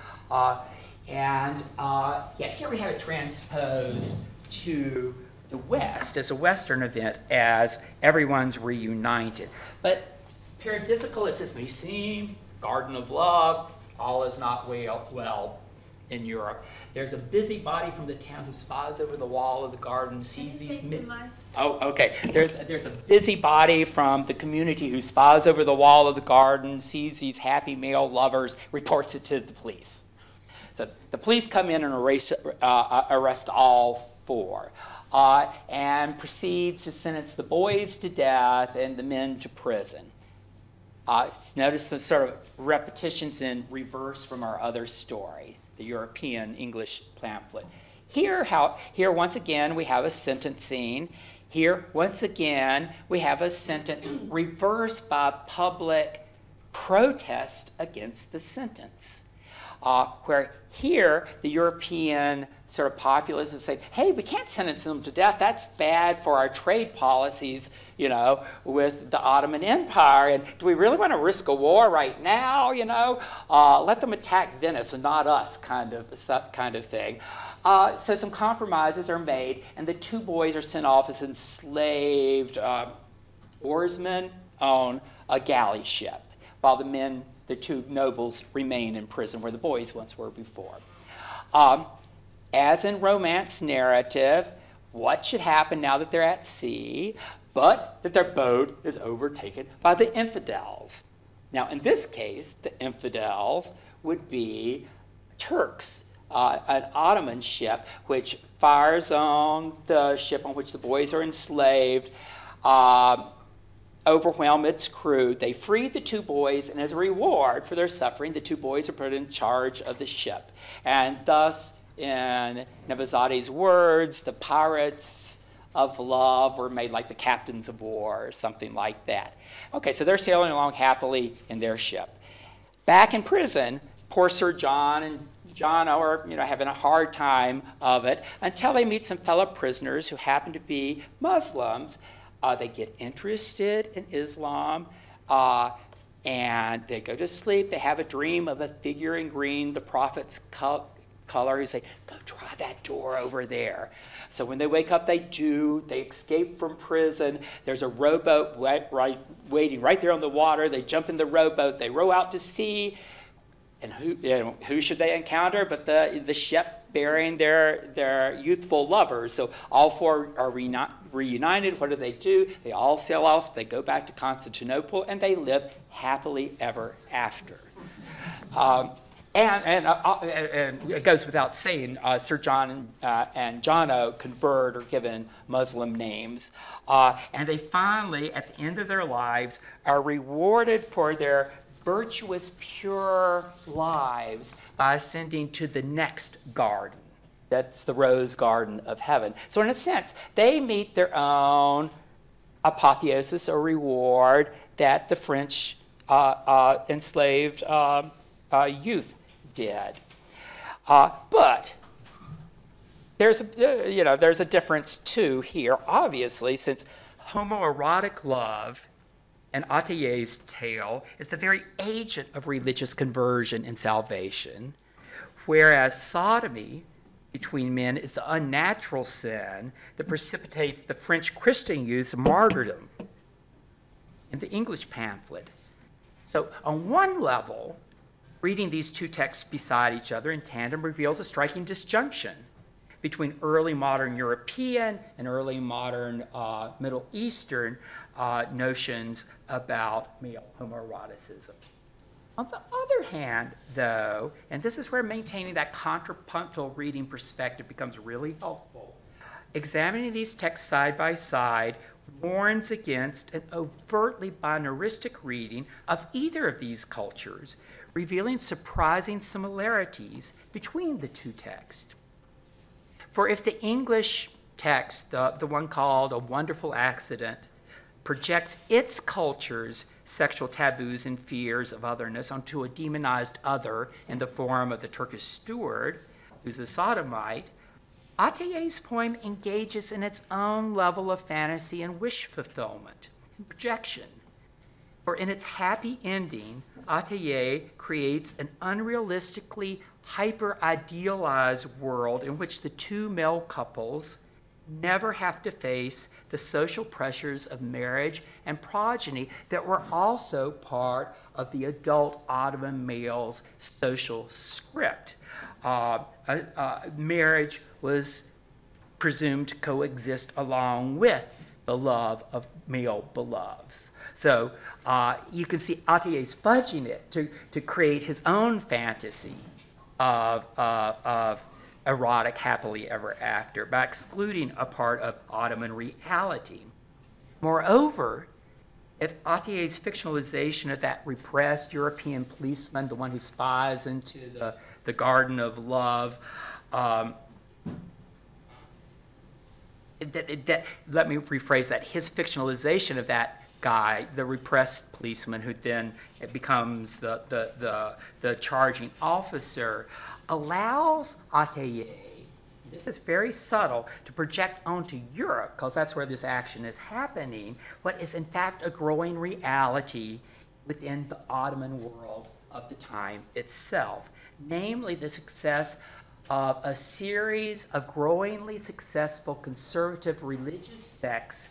Here we have it transposed to the West as a Western event as everyone's reunited. But paradisical as this may seem, Garden of Love, all is not well in Europe. There's a busybody from the town who spies over the wall of the garden, sees these men. Oh, okay. There's a busybody from the community who spies over the wall of the garden, sees these happy male lovers, reports it to the police. So the police come in and arrest all four, and proceeds to sentence the boys to death and the men to prison. Notice some sort of repetitions in reverse from our other story, the European English pamphlet. Here once again, we have a sentencing. Here, once again, we have a sentence reversed by public protest against the sentence. Where here, the European sort of populace is saying, hey, we can't sentence them to death. That's bad for our trade policies, with the Ottoman Empire. And do we really want to risk a war right now, Let them attack Venice and not us, kind of thing. So some compromises are made, and the two boys are sent off as enslaved oarsmen on a galley ship, while the two nobles remain in prison where the boys once were before. As in romance narrative, what should happen now that they're at sea, but that their boat is overtaken by the infidels? Now, in this case, the infidels would be Turks, an Ottoman ship which fires on the ship on which the boys are enslaved, overwhelm its crew. They free the two boys, and as a reward for their suffering, the two boys are put in charge of the ship. And thus, in Nevizade's words, the pirates of love were made like the captains of war, or something like that. Okay, so they're sailing along happily in their ship. Back in prison, poor Sir John and John are having a hard time of it until they meet some fellow prisoners who happen to be Muslims. They get interested in Islam, and they go to sleep. They have a dream of a figure in green, the Prophet's color, who say, go try that door over there. So when they wake up, they do. They escape from prison. There's a rowboat waiting right there on the water. They jump in the rowboat. They row out to sea. And who should they encounter but the ship bearing their youthful lovers? So all four are reunited. What do? They all sail off. They go back to Constantinople, and they live happily ever after. And it goes without saying, Sir John and Jono convert or given Muslim names. And they finally, at the end of their lives, are rewarded for their virtuous, pure lives by ascending to the next garden. That's the rose garden of heaven. So in a sense, they meet their own apotheosis or reward that the French enslaved youth did. But there's a difference too here, obviously, since homoerotic love and Atiyeh's tale is the very agent of religious conversion and salvation, whereas sodomy between men is the unnatural sin that precipitates the French Christian youth's martyrdom in the English pamphlet. So on one level, reading these two texts beside each other in tandem reveals a striking disjunction between early modern European and early modern Middle Eastern notions about male homoeroticism. On the other hand, though, and this is where maintaining that contrapuntal reading perspective becomes really helpful, examining these texts side by side warns against an overtly binaristic reading of either of these cultures, revealing surprising similarities between the two texts. For if the English text, the one called A Wonderful Accident, projects its culture's sexual taboos and fears of otherness onto a demonized other in the form of the Turkish steward, who's a sodomite, Atiyeh's poem engages in its own level of fantasy and wish fulfillment and projection. For in its happy ending, Atiyeh creates an unrealistically hyper-idealized world in which the two male couples never have to face the social pressures of marriage and progeny that were also part of the adult Ottoman male's social script. Marriage was presumed to coexist along with the love of male beloveds. So you can see Atiyeh's fudging it to create his own fantasy of erotic happily ever after by excluding a part of Ottoman reality. Moreover, if Atiyeh's fictionalization of that repressed European policeman, the one who spies into the garden of love, let me rephrase that, his fictionalization of that guy, the repressed policeman who then becomes the charging officer, allows Atiyeh, this is very subtle, to project onto Europe, because that's where this action is happening, what is in fact a growing reality within the Ottoman world of the time itself, namely the success of a series of growingly successful conservative religious sects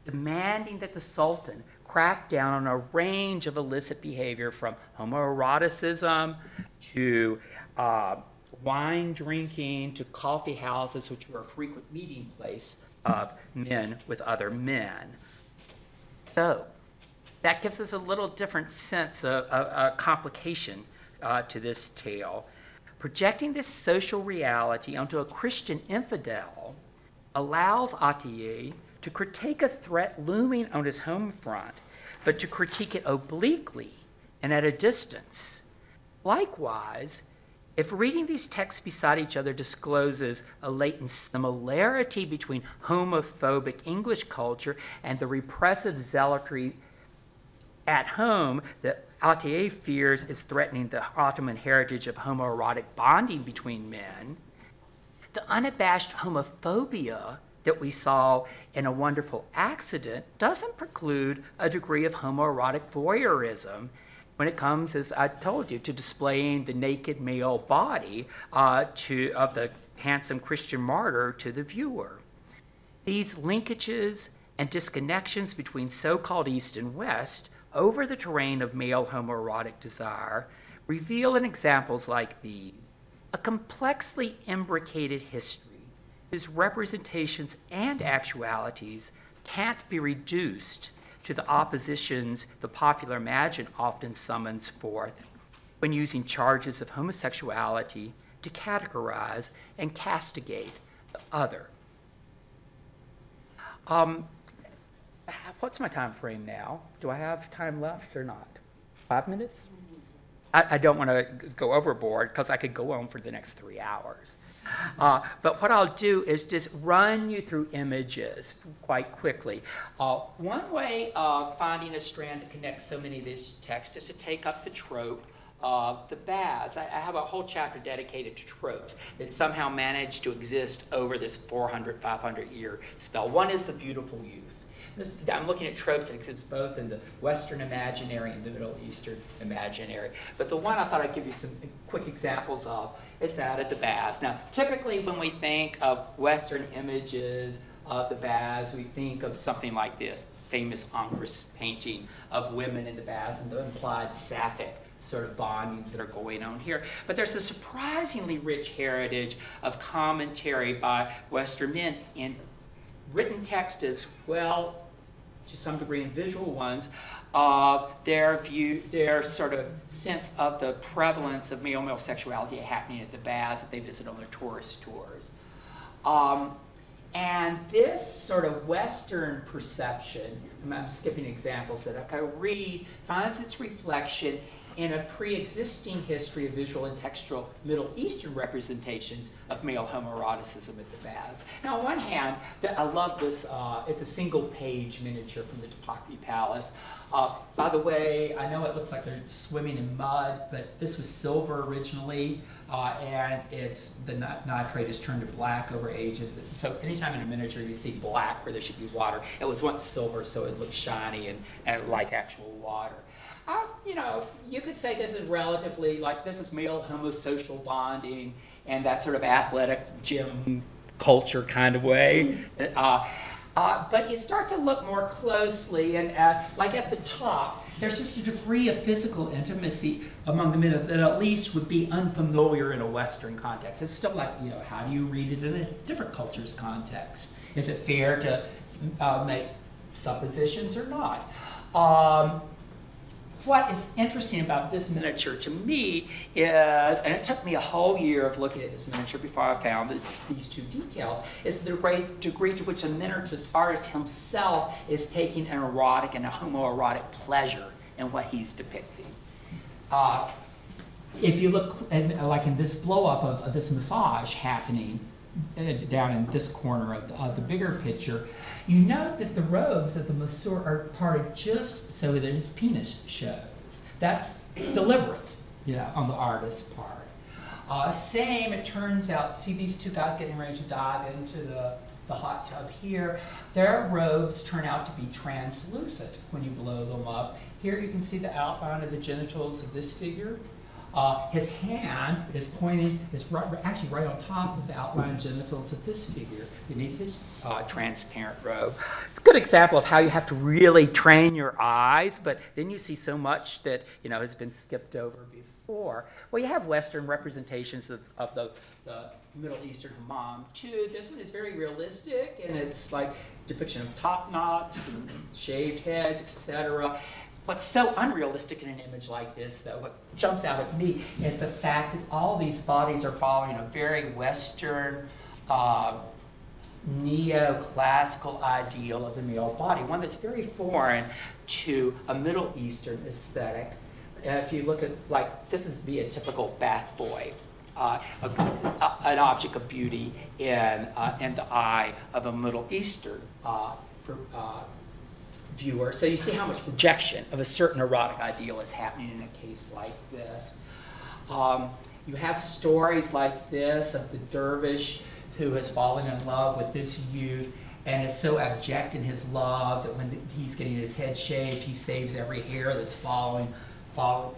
demanding that the Sultan crack down on a range of illicit behavior from homoeroticism to wine drinking to coffee houses, which were a frequent meeting place of men with other men. So that gives us a little different sense of complication to this tale. Projecting this social reality onto a Christian infidel allows Atiyeh to critique a threat looming on his home front, but to critique it obliquely and at a distance. Likewise, if reading these texts beside each other discloses a latent similarity between homophobic English culture and the repressive zealotry at home that Atiyeh fears is threatening the Ottoman heritage of homoerotic bonding between men, the unabashed homophobia that we saw in A Wonderful Accident doesn't preclude a degree of homoerotic voyeurism when it comes, as I told you, to displaying the naked male body of the handsome Christian martyr to the viewer. These linkages and disconnections between so-called East and West over the terrain of male homoerotic desire reveal in examples like these a complexly imbricated history whose representations and actualities can't be reduced to the oppositions the popular imagine often summons forth when using charges of homosexuality to categorize and castigate the other. What's my time frame now? Do I have time left or not? 5 minutes? I don't want to go overboard because I could go on for the next 3 hours. But what I'll do is just run you through images quite quickly. One way of finding a strand that connects so many of these texts is to take up the trope of the baths. I have a whole chapter dedicated to tropes that somehow managed to exist over this 400, 500 year spell. One is the beautiful youth. I'm looking at tropes that exist both in the Western imaginary and the Middle Eastern imaginary. But the one I thought I'd give you some quick examples of is that at the baths. Now, typically when we think of Western images of the baths, we think of something like this, famous Angrist painting of women in the baths and the implied sapphic sort of bondings that are going on here. But there's a surprisingly rich heritage of commentary by Western men in written text as well, to some degree in visual ones, of their view, their sort of sense of the prevalence of male sexuality happening at the baths that they visit on their tourist tours. And this sort of Western perception, I'm skipping examples that I can read, finds its reflection in a pre-existing history of visual and textual Middle Eastern representations of male homoeroticism at the baths. Now, on one hand, I love this, it's a single-page miniature from the Topkapi Palace. By the way, I know it looks like they're swimming in mud, but this was silver originally, and the nitrate is turned to black over ages. So anytime in a miniature you see black where there should be water, it was once silver, so it looks shiny and like actual water. You know, you could say this is relatively, like, this is male homosocial bonding and that sort of athletic gym culture kind of way. But you start to look more closely, and like at the top, there's just a degree of physical intimacy among the men that at least would be unfamiliar in a Western context. It's still like, you know, how do you read it in a different culture's context? Is it fair to make suppositions or not? What is interesting about this miniature to me is, and it took me a whole year of looking at this miniature before I found these two details, is the great degree to which a miniaturist artist himself is taking an erotic and a homoerotic pleasure in what he's depicting. If you look, like in this blow-up of this massage happening down in this corner of the bigger picture, you note that the robes of the masseur are parted just so that his penis shows. That's deliberate, you know, on the artist's part. Same, it turns out, see these two guys getting ready to dive into the hot tub here. Their robes turn out to be translucent when you blow them up. Here you can see the outline of the genitals of this figure. His hand is pointing, actually right on top of the outlined genitals of this figure beneath his transparent robe. It's a good example of how you have to really train your eyes, but then you see so much that, you know, has been skipped over before. Well, you have Western representations of the Middle Eastern hammam too. This one is very realistic, and it's like depiction of top knots and shaved heads, etc. What's so unrealistic in an image like this, though, what jumps out at me is the fact that all these bodies are following a very Western, neoclassical ideal of the male body, one that's very foreign to a Middle Eastern aesthetic. If you look at, like, this is be a typical bath boy, an object of beauty in the eye of a Middle Eastern viewer. So you see how much projection of a certain erotic ideal is happening in a case like this. You have stories like this of the dervish who has fallen in love with this youth and is so abject in his love that when he's getting his head shaved, he saves every hair that's falling to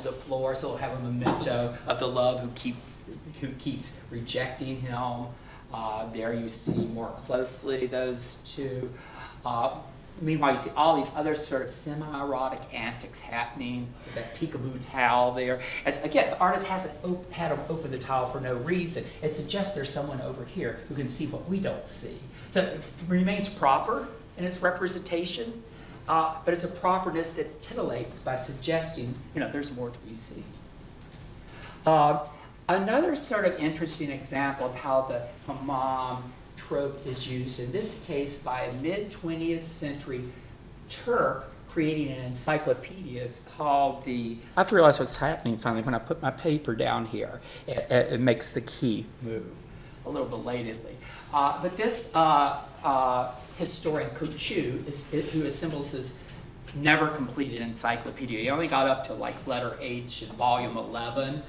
the floor, so he'll have a memento of the love who keeps rejecting him. There you see more closely those two. Meanwhile, you see all these other sort of semi-erotic antics happening with that peekaboo towel there. It's, again, the artist hasn't had him open the towel for no reason. It suggests there's someone over here who can see what we don't see. So it remains proper in its representation. but it's a properness that titillates by suggesting, there's more to be seen. Another sort of interesting example of how the hammam trope is used, in this case by a mid-20th century Turk creating an encyclopedia. It's called the, I've realized what's happening finally when I put my paper down here. It makes the key move a little belatedly. But this historian, Kuchu, who assembles this never completed encyclopedia. He only got up to like letter H in volume 11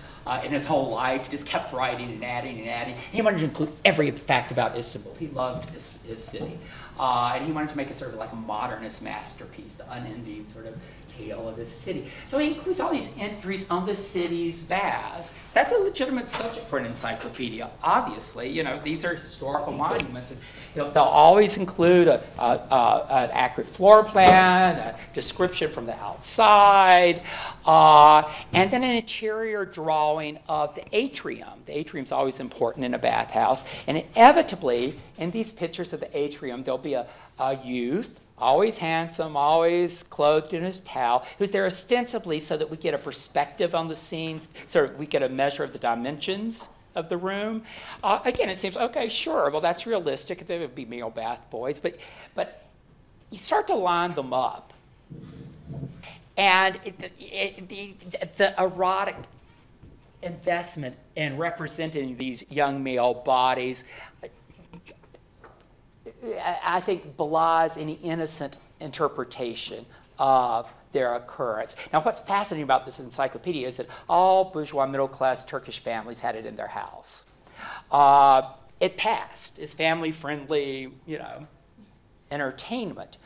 in his whole life. He just kept writing and adding and adding. He wanted to include every fact about Istanbul. He loved his city. And he wanted to make it sort of like a modernist masterpiece, the unending sort of tale of his city. So he includes all these entries on the city's baths. That's a legitimate subject for an encyclopedia. Obviously, these are historical monuments. And they'll always include an accurate floor plan, a description from the outside, and then an interior drawing of the atrium. The atrium's always important in a bathhouse. And inevitably, in these pictures of the atrium, there'll be a youth, always handsome, always clothed in his towel, who's there ostensibly so that we get a perspective on the scenes, so we get a measure of the dimensions of the room. Again, it seems, okay, sure, well, that's realistic. They would be male bath boys. But you start to line them up. And the erotic investment in representing these young male bodies, I think, belies any innocent interpretation of their occurrence. Now, what's fascinating about this encyclopedia is that all bourgeois middle-class Turkish families had it in their house. It passed. It's family-friendly, entertainment.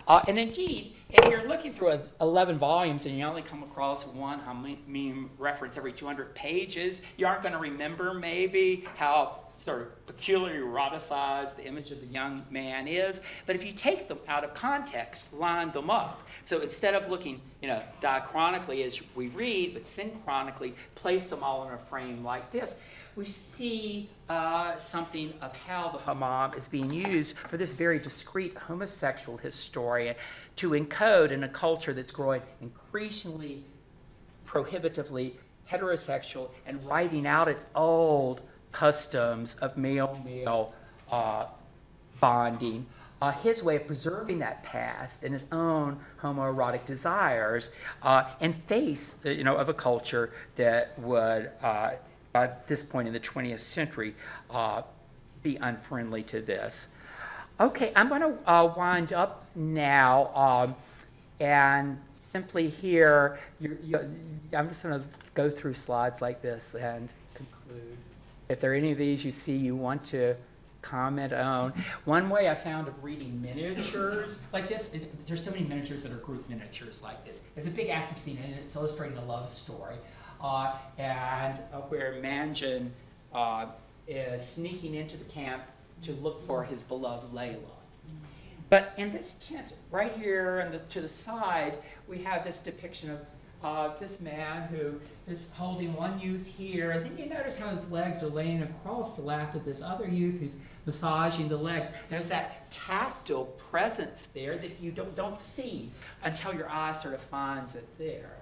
And indeed, if you're looking through 11 volumes and you only come across one meme reference every 200 pages, you aren't going to remember maybe how sort of peculiarly eroticized the image of the young man is. But if you take them out of context, line them up. So instead of looking, diachronically as we read, but synchronically, place them all in a frame like this, we see something of how the hammam is being used for this very discrete homosexual historian to encode in a culture that's growing increasingly prohibitively heterosexual and writing out its old customs of male-male bonding. His way of preserving that past and his own homoerotic desires in face, of a culture that would, by this point in the 20th century, be unfriendly to this. Okay, I'm going to wind up now, and simply here, I'm just going to go through slides like this and conclude. If there are any of these you see you want to comment on. One way I found of reading miniatures like this, there's so many miniatures that are group miniatures like this. There's a big active scene and it's illustrating a love story. And where Manjan is sneaking into the camp to look for his beloved Layla. But in this tent right here and to the side, we have this depiction of this man who is holding one youth here, and then you notice how his legs are laying across the lap of this other youth who's massaging the legs. There's that tactile presence there that you don't see until your eye sort of finds it there.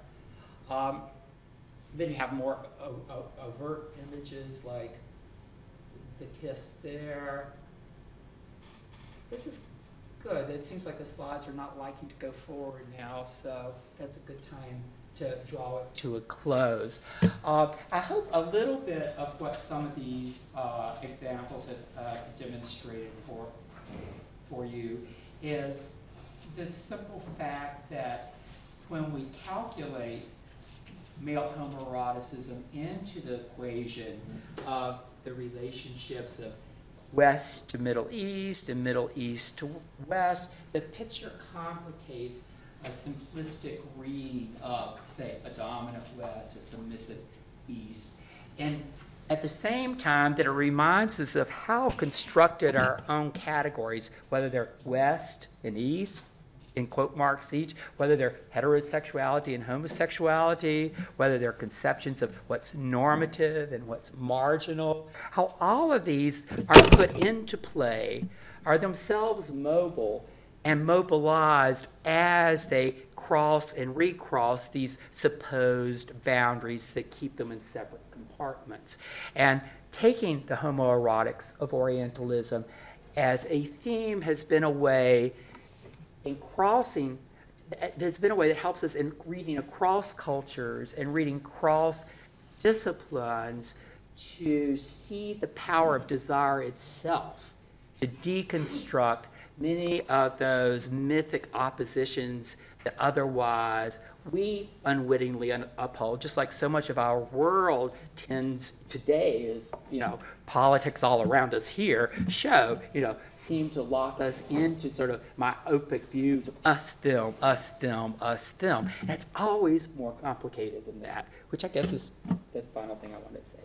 Then you have more overt images like the kiss there. This is good. It seems like the slides are not liking to go forward now, so that's a good time to draw it to a close. I hope a little bit of what some of these examples have demonstrated for you is this simple fact that when we calculate male homoeroticism into the equation of the relationships of West to Middle East and Middle East to West, the picture complicates a simplistic read of, say, a dominant West, a submissive East. And at the same time that it reminds us of how constructed our own categories, whether they're West and East, in quote marks each, whether they're heterosexuality and homosexuality, whether they're conceptions of what's normative and what's marginal, how all of these are put into play, are themselves mobile and mobilized as they cross and recross these supposed boundaries that keep them in separate compartments. And taking the homoerotics of Orientalism as a theme has been a way in crossing, there's been a way that helps us in reading across cultures and reading cross disciplines to see the power of desire itself, to deconstruct many of those mythic oppositions that otherwise we unwittingly uphold, just like so much of our world tends today is, politics all around us here seem to lock us into sort of myopic views of us, them, us, them, us, them. And it's always more complicated than that, which I guess is the final thing I want to say.